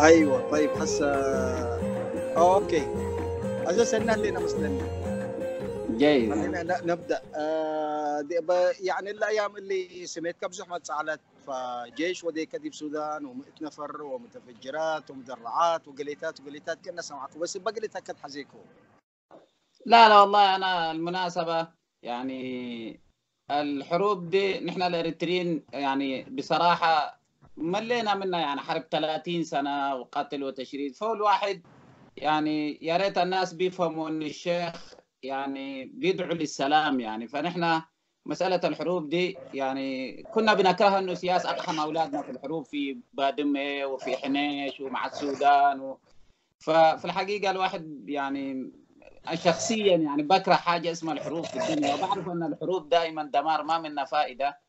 ايوه طيب هسه اوكي اساسا لنا مثلا جيد. خلينا نبدا يعني الايام اللي سمعت كم زحمه سالت فجيش ودي كذب سودان و100 نفر ومتفجرات ومدرعات وقليتات كنا سمعكم بس بقلتها كد حزيكم. لا لا والله أنا المناسبة يعني الحروب دي نحن الإريتريين يعني بصراحة ملينا منها، يعني حرب 30 سنة وقتل وتشريد. فهو الواحد يعني يا ريت الناس بيفهموا إن الشيخ يعني بيدعو للسلام يعني. فنحن مسألة الحروب دي يعني كنا بنكرهها، إنه سياس أقحم أولادنا في الحروب في بادمة وفي حنيش ومع السودان ففي الحقيقة الواحد يعني شخصيا يعني بكره حاجة اسمها الحروب في الدنيا، وبعرف أن الحروب دائما دمار ما منها فائدة.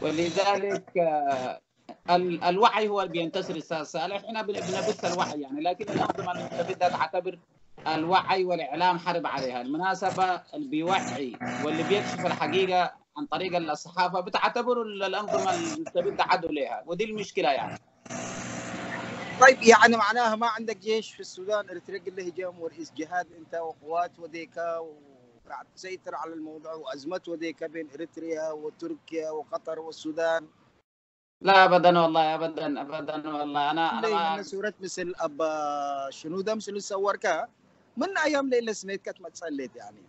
ولذلك الوعي هو اللي بينتصر. أستاذ صالح احنا بنبث الوعي يعني، لكن الأنظمة المستبدة تعتبر الوعي والإعلام حرب عليها. المناسبة اللي بيوعي واللي بيكشف الحقيقة عن طريق الصحافة بتعتبر الأنظمة المستبدة عدو لها، ودي المشكلة يعني. طيب يعني معناها ما عندك جيش في السودان اريتريا اللي هجم ورئيس جهاد انت وقوات وديكا وقاعد تسيطر على الموضوع وازمات وديكا بين اريتريا وتركيا وقطر والسودان؟ لا أبدا والله، أبدا أبدا والله. أنا من ما سورة مثل أبا شنو ده مثل سوركا من أيام ليلة سنيت كانت ما تسليت يعني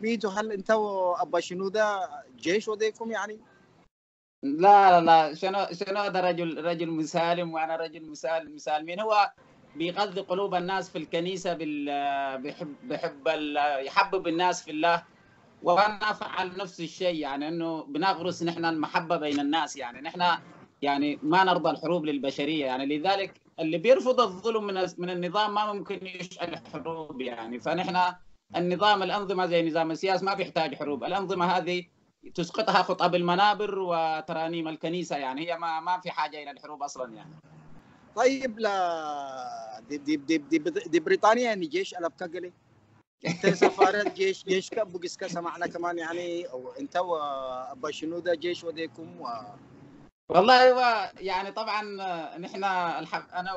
ميتو هل أنت أبا شنو ده جيش وديكم يعني؟ لا لا لا، شنو هذا رجل مسالم وانا رجل مسالمين. هو بيغذي قلوب الناس في الكنيسه يحبب الناس في الله. وانا افعل نفس الشيء يعني، انه بنغرس نحن المحبه بين الناس يعني. نحن يعني ما نرضى الحروب للبشريه يعني. لذلك اللي بيرفض الظلم من النظام ما ممكن يشعل حروب يعني. فنحن النظام الانظمه زي نظام السياسه ما بيحتاج حروب. الانظمه هذه تسقطها خطب المنابر وترانيم الكنيسه يعني. هي ما في حاجه الى الحروب اصلا يعني. طيب لا دي بريطانيا يعني جيش ألب كقلي أنت سفارة جيش كبوكس سمعنا كمان يعني أو أنت وأبا شنو ده جيش وديكم والله هو يعني طبعا نحن انا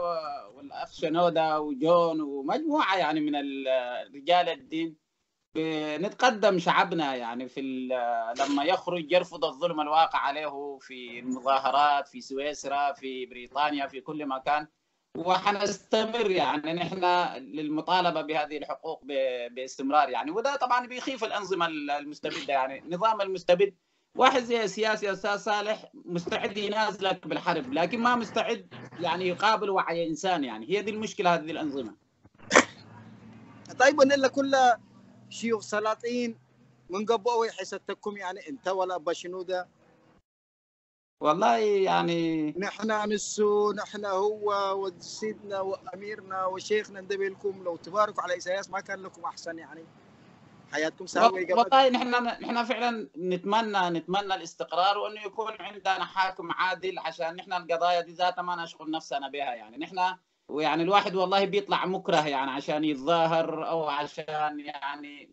والاخ شنوده وجون ومجموعه يعني من رجال الدين بنتقدم شعبنا يعني لما يخرج يرفض الظلم الواقع عليه في المظاهرات في سويسرا في بريطانيا في كل مكان. وحنستمر يعني نحن للمطالبه بهذه الحقوق باستمرار يعني. وده طبعا بيخيف الانظمه المستبده يعني. النظام المستبد واحد زي السياسي استاذ صالح مستعد ينازلك بالحرب، لكن ما مستعد يعني يقابل وعي انسان يعني. هي دي المشكله هذه الانظمه. طيب إلا كل شيوخ سلاطين من قبل حسيتكم يعني أنت ولا أبا شنو ده والله يعني نحن نسو نحن هو وسيدنا واميرنا وشيخنا ندبي لكم لو تباركوا على اساس ما كان لكم احسن يعني حياتكم ساويه قبل. والله نحن فعلا نتمنى الاستقرار، وانه يكون عندنا حاكم عادل، عشان نحن القضايا دي ذاتها ما نشغل نفسنا بها يعني. نحن ويعني الواحد والله بيطلع مكره يعني عشان يتظاهر او عشان يعني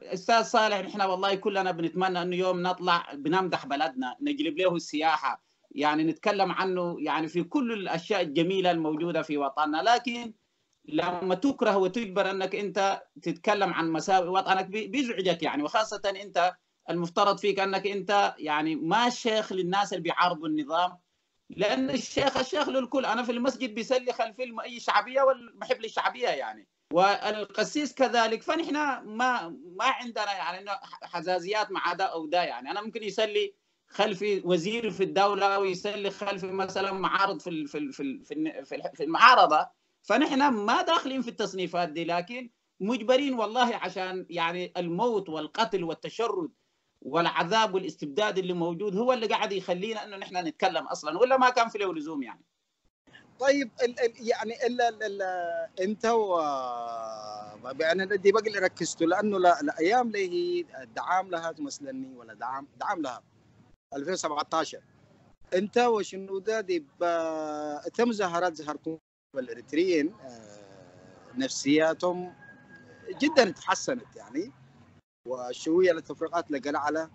استاذ صالح نحن والله كلنا بنتمنى انه يوم نطلع بنمدح بلدنا، نجلب له السياحه يعني، نتكلم عنه يعني في كل الاشياء الجميله الموجوده في وطننا. لكن لما تكره وتجبر انك انت تتكلم عن مساوئ وطنك بيزعجك يعني. وخاصه انت المفترض فيك انك انت يعني ما شيخ للناس اللي بيعارضوا النظام، لان الشيخ للكل. انا في المسجد بيسلي خلف اي شعبيه والمحب للشعبيه يعني، والقسيس كذلك. فنحن ما عندنا يعني حزازيات مع ده او ده يعني. انا ممكن يسلي خلفي وزير في الدوله ويسلي خلفي مثلا معارض في المعارضه. فنحن ما داخلين في التصنيفات دي، لكن مجبرين والله عشان يعني الموت والقتل والتشرد والعذاب والاستبداد اللي موجود هو اللي قاعد يخلينا انه نحن نتكلم اصلا، ولا ما كان في له لزوم يعني. طيب يعني انت يعني دي بقى اللي ركزته لانه الايام اللي هي دعام لها تمثلني ولا دعام لها 2017 انت وشنو ده دي تم ظهركم الاريتريين نفسياتهم جدا تحسنت يعني وشويه التفرقات لقى على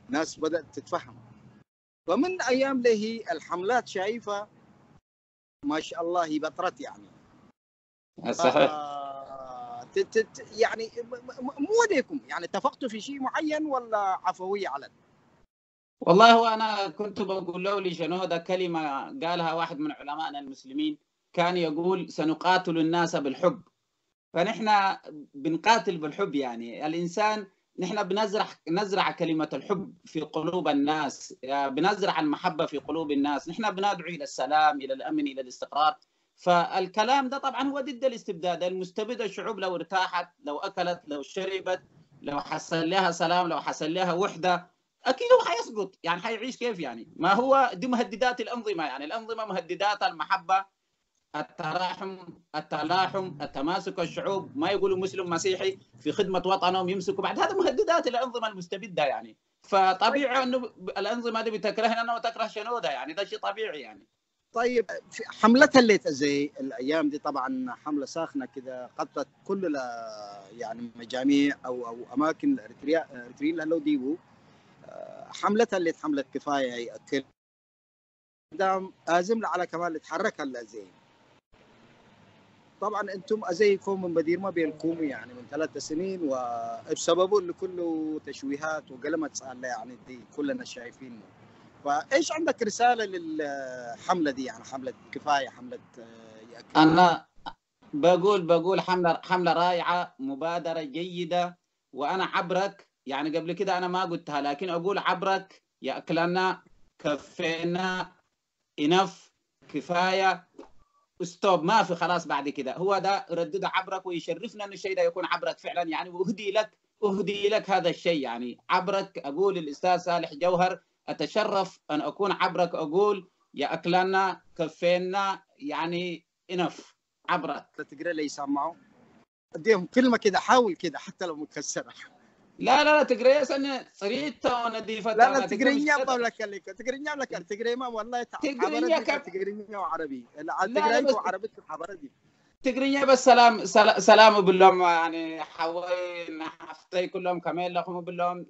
ناس بدات تتفهم. فمن ايام له الحملات شايفه ما شاء الله هي بطرت يعني. صحيح. يعني مو وديكم يعني اتفقتوا في شيء معين ولا عفوية على؟ والله هو أنا كنت بقول له لشنودة كلمة قالها واحد من علمائنا المسلمين، كان يقول سنقاتل الناس بالحب. فنحن بنقاتل بالحب، يعني الإنسان نحن نزرع كلمة الحب في قلوب الناس، بنزرع المحبة في قلوب الناس، نحن بندعو إلى السلام، إلى الأمن، إلى الاستقرار. فالكلام ده طبعا هو ضد الاستبداد. المستبد الشعوب لو ارتاحت، لو أكلت، لو شربت، لو حصل لها سلام، لو حصل لها وحدة، أكيد هو حيسقط. يعني حيعيش كيف يعني؟ ما هو دي مهددات الأنظمة، يعني الأنظمة مهددات المحبة، التراحم، التلاحم، التماسك الشعوب، ما يقولوا مسلم مسيحي في خدمة وطنهم يمسكوا بعد، هذا مهددات الأنظمة المستبدة يعني. فطبيعي أنه الأنظمة دي بتكرهنا وتكره شنودة، يعني ده شيء طبيعي يعني. طيب حملتها اللي زي الايام دي طبعا حمله ساخنه كده، غطت كل يعني مجاميع او اماكن الاريتريين اللي ديبو. حملتها اللي حملت كفايه هي اكل دام ازم على كمان اللي تحرك هلا زي. طبعا انتم ازيكم من بدير ما بينكم يعني من 3 سنين، وبسببه اللي كله تشويهات وقلمت صار يعني دي كلنا شايفينه. فايش عندك رساله للحمله دي يعني حمله كفايه، حمله يأكل؟ أنا بقول حملة رائعة، مبادرة جيدة. وأنا عبرك، يعني قبل كده أنا ما قلتها لكن أقول عبرك، يأكلنا، كفينا، إنف، كفاية، ستوب، ما في خلاص بعد كده. هو ده ردده عبرك، ويشرفنا ان الشيء ده يكون عبرك فعلا يعني. واهدي لك هذا الشيء يعني عبرك. اقول الاستاذ صالح جوهر اتشرف ان اكون عبرك، اقول يا اكلنا، كفينا، يعني انف عبرك. تقرا لي يسمعوا اديهم كلمه كده، حاول كده حتى لو مكسره. لا تقرأ سنة صريحة ونظيفة. لا تقرينيا بقولك لك تقرينيا لك تقري ما والله تقرينيا تقرينيا وعربي لا تقريك بس وعربي الحضاره دي تقرينيا بس سلام باللهم يعني حوين حفتي كلهم كمال لهم باللهم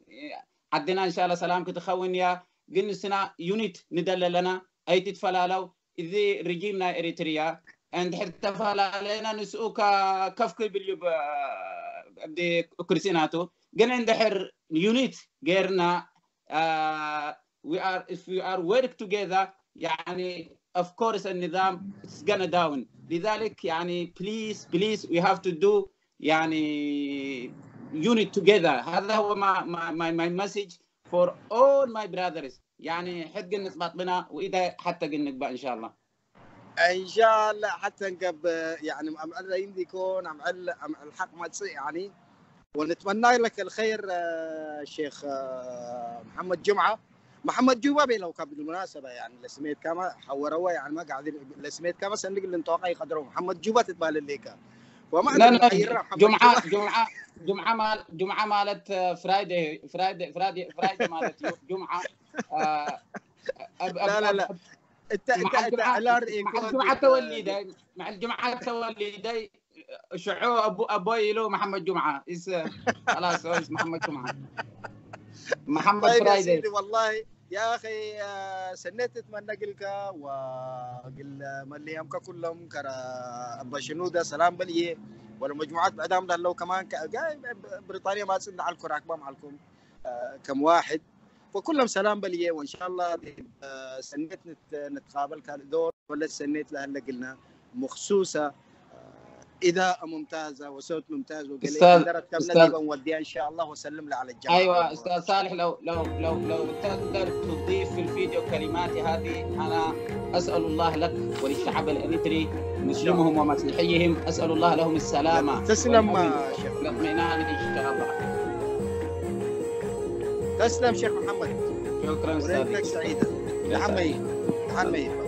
عدنا ان شاء الله سلام كتخون يا قلنا سنا يونيت ندللنا اي تتفلالو اذا رجيمنا اريتريا عند حتى فلالنا نسوكا كفك باليوب بدي كرسيناتو قلنا عند حر يونيت غيرنا if we are work together يعني of course النظام it's gonna down. لذلك يعني please we have to do يعني unit together. هذا هو my message for all my brothers. يعني حد قلنا بنا وإذا حتى قلنا بقى إن شاء الله ان شاء الله حتى نقب يعني عم يمدي يكون عم الحق ما تصير يعني. ونتمنى لك الخير الشيخ محمد جمعه لو كان بالمناسبه يعني لسميت كما حوروا يعني ما قاعدين لسميت كما سنلقى اللي نتوقع يقدروا محمد جوبا تتبال الليكا وما لا جمعة مالت فرايدي مالت جمعة لا انت مع الجمعة توليدي شعو ابوي له محمد جمعة خلاص هو محمد جمعة محمد طيب فرايدي. يا سيدي والله يا اخي سنيت اتمنى قلك وقل مليامك كلهم كرا ابا شنوده سلام بليه ولا مجموعات بعدهم لو كمان بريطانيا ما تصير على الكراك ما معكم كم واحد وكلهم سلام بليه. وان شاء الله سنيت نتقابل كان دور ولا سنيت لهلا قلنا مخصوصه إذاعة ممتازة وصوت ممتاز وقال كم نوديها إن شاء الله وسلم له على الجماعة. أيوة أستاذ صالح لو تقدر تضيف في الفيديو كلماتي هذه. أنا أسأل الله لك وللشعب الإريتري مسلمهم ومسيحيهم، أسأل الله لهم السلامة. تسلم شيخ الاطمئنان إن شاء الله. تسلم شيخ محمد. شكرا أستاذ. سعيدة. تحمي